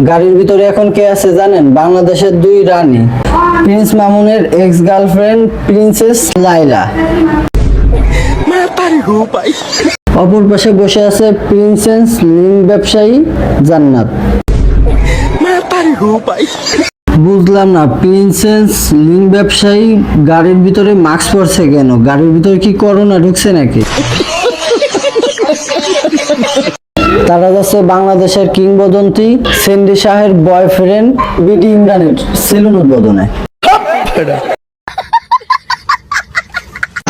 গাড়ির ভিতরে এখন কে আছে জানেন? বাংলাদেশের দুই রানী, প্রিন্স মামুনের এক্স গার্লফ্রেন্ড প্রিন্সেস লাইলা। অপর পাশে বসে আছে প্রিন্সেস লিং ব্যবসায়ী জান্নাত। বুঝলাম না, প্রিন্সেস লিং ব্যবসায়ী গাড়ির ভিতরে মাস্ক পরছে কেন? গাড়ির ভিতরে কি করোনা ঢুকছে নাকি? তারা যাচ্ছে বাংলাদেশের কিংবদন্তি সেন্ডি শাহের বয়ফ্রেন্ড বিডি ইমরানের সেলুন উদ্বোধনে।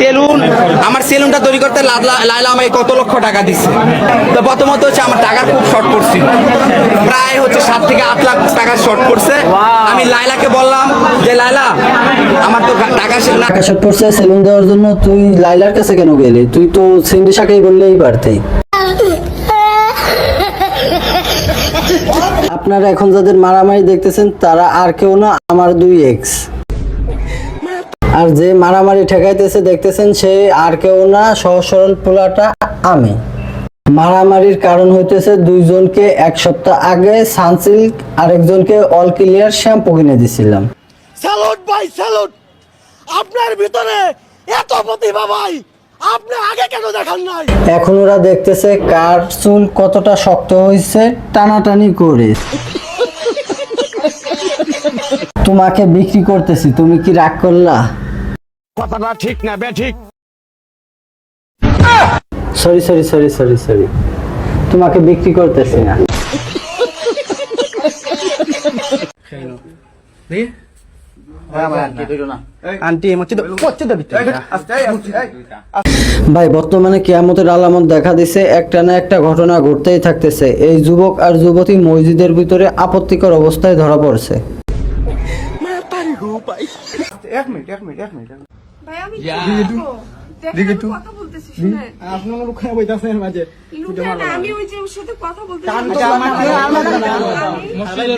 সেলুন, আমার সেলুনটা তৈরি করতে লাইলা আমাকে কত লক্ষ টাকা দিচ্ছে। তো প্রথমত হচ্ছে আমার টাকার খুব শর্ট পড়ছিল, প্রায় হচ্ছে 7 থেকে 8 লাখ টাকা শর্ট পড়ছে। আমি লাইলাকে বললাম যে লাইলা আমার তো টাকা শর্ট পড়ছে, সেলুন দেওয়ার জন্য তুই লাইলার কাছে কেন গেলি? তুই তো সেন্ডি শাহকেই বললেই পারতেই। আপনারা এখন যাদের মারামারি দেখতেছেন তারা আর কেউ না, আমার 2 এক্স। আর যে মারামারি ঠেকাইতেছে দেখতেছেন সে আর কেউ না, সহজ সরল পোলাটা আমি। মারামারির কারণ হইতেছে দুইজনকে 1 সপ্তাহ আগে সানসিল্ক আর একজনকে অল ক্লিয়ার শ্যাম্পু কিনে দিছিলাম। স্যালুট ভাই, স্যালুট। আপনার ভিতরে এত প্রতিভা ভাই, আপনি আগে কেন দেখান নাই? এখন ওরা দেখতেছে কার চুল কতটা শক্ত হয়েছে টানাটানি করে। তোমাকে বিক্রি করতেছি, তুমি কি রাগ করলা? কথাটা ঠিক না বে ঠিক। Sorry sorry sorry sorry sorry, তোমাকে বিক্রি করতেছি না। ভাই বর্তমানে কিয়ামতের আলামত দেখা দিছে, একটা না একটা ঘটনা ঘটতেই থাকতেছে। এই যুবক আর যুবতী মসজিদের ভিতরে আপত্তিকর অবস্থায় ধরা পড়ছে। ভাই আমি দেখো কথা বলতেছি, শুনেন আপনার ওখানে বইতাছেন মাঝে লুকান না, আমি ওই যে ওর সাথে কথা বলতেছি।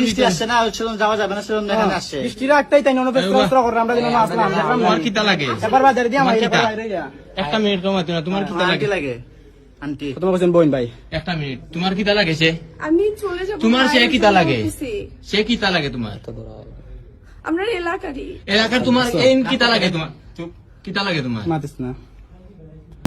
বৃষ্টি আসছে না, সেরকম যাওয়া যাবে না, সেরকম এখানে আসছে। বৃষ্টির একটাই তাই অনুপেশ করে আমরা যেন আসলাম। তোমার কিতা লাগে? একবার বাজারে দিয়ে আমার একটা মিনিট তোমার তোমার কিতা আমার লাগে? কি লাগে আন্টি? তোমার বলছেন বোন ভাই, একটা মিনিট, তোমার কিতা লাগে? সে আমি চলে যাব। তোমার সে বাইরে কিতা চলে লাগে? যেতেছি। সে কিতা লাগে তোমার? আমরা এলাকারই। এলাকার তোমার এই কিতা লাগে তোমার? চুপ, কিতা লাগে তোমার? মাতিস না।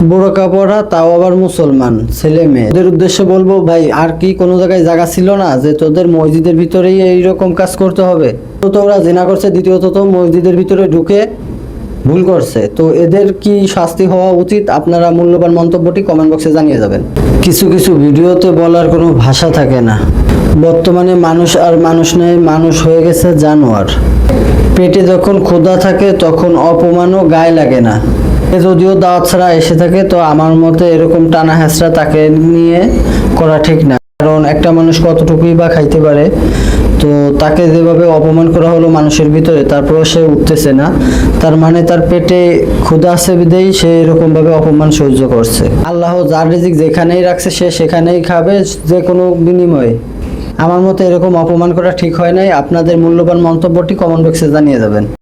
বোরকা পরা, তাও আবার মুসলমান ছেলে মেয়ে। ওদের উদ্দেশ্যে বলবো ভাই, আর কি কোনো জায়গায় জায়গা ছিল না যে তোদের মসজিদের ভিতরেই এইরকম কাজ করতে হবে? তো ওরা জিনা করছে, দ্বিতীয়ত তো মসজিদের ভিতরে ঢুকে ভুল করছে। তো এদের কি শাস্তি হওয়া উচিত? আপনারা মূল্যবান মন্তব্যটি কমেন্ট বক্সে জানিয়ে যাবেন। কিছু কিছু ভিডিওতে বলার কোনো ভাষা থাকে না। বর্তমানে মানুষ আর মানুষ নেই, মানুষ হয়ে গেছে জানোয়ার। পেটে যখন ক্ষুধা থাকে তখন অপমানও গায়ে লাগে না। যদিও দাওয়াত ছাড়া এসে থাকে, তো আমার মতে এরকম টানা হেঁচড়া তাকে নিয়ে করা ঠিক না। কারণ একটা মানুষ কতটুকুই বা খাইতে পারে, তো তাকে যেভাবে অপমান করা হলো মানুষের ভিতরে, তারপরও সে উঠতেছে না, তার মানে তার পেটে ক্ষুধা আছে বিদেই সে এরকম ভাবে অপমান সহ্য করছে। আল্লাহ যার রিজিক যেখানেই রাখছে সে সেখানেই খাবে, যে কোনো বিনিময়ে। আমার মতে এরকম অপমান করা ঠিক হয় নাই। আপনাদের মূল্যবান মন্তব্যটি কমেন্ট বক্সে জানিয়ে যাবেন।